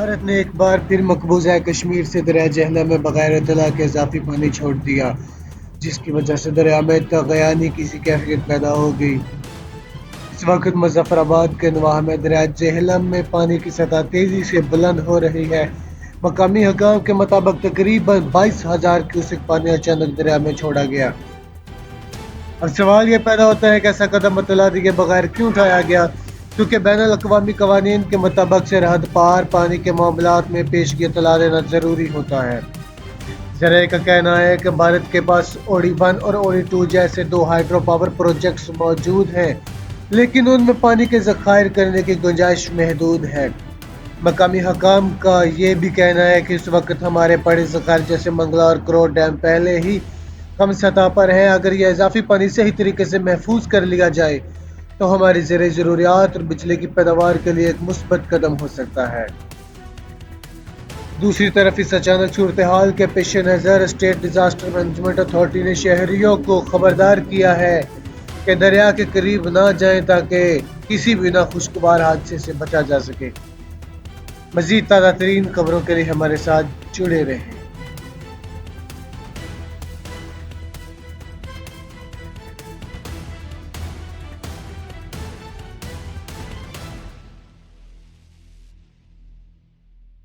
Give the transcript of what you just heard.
بھارت نے ایک بار پھر مقبوضہ کشمیر سے دریا جہلم میں بغیر اطلاع کے اضافی پانی چھوڑ دیا، جس کی وجہ سے دریا میں طغیانی کی سی کیفیت پیدا ہو گئی۔ اس وقت مظفر آباد کے نواح میں دریا جہلم میں پانی کی سطح تیزی سے بلند ہو رہی ہے۔ مقامی حکام کے مطابق تقریباً 22,000 کیوسک پانی اچانک دریا میں چھوڑا گیا۔ اب سوال یہ پیدا ہوتا ہے کہ ایسا قدم اطلاع دیے بغیر کیوں اٹھایا گیا، کیونکہ بین الاقوامی قوانین کے مطابق سرحد پار پانی کے معاملات میں پیشگی اطلاع دینا ضروری ہوتا ہے۔ ذرائع کا کہنا ہے کہ بھارت کے پاس اوڑی 1 اور اوڑی 2 جیسے 2 ہائیڈرو پاور پروجیکٹس موجود ہیں، لیکن ان میں پانی کے ذخائر کرنے کی گنجائش محدود ہے۔ مقامی حکام کا یہ بھی کہنا ہے کہ اس وقت ہمارے بڑے ذخائر جیسے منگلا اور کرور ڈیم پہلے ہی کم سطح پر ہیں۔ اگر یہ اضافی پانی صحیح طریقے سے محفوظ کر لیا جائے تو ہماری زرعی ضروریات اور بجلی کی پیداوار کے لیے ایک مثبت قدم ہو سکتا ہے۔ دوسری طرف اس اچانک صورتحال کے پیش نظر اسٹیٹ ڈیزاسٹر مینجمنٹ اتھارٹی نے شہریوں کو خبردار کیا ہے کہ دریا کے قریب نہ جائیں تاکہ کسی بھی ناخوشگوار حادثے سے بچا جا سکے۔ مزید تازہ ترین خبروں کے لیے ہمارے ساتھ جڑے رہیں۔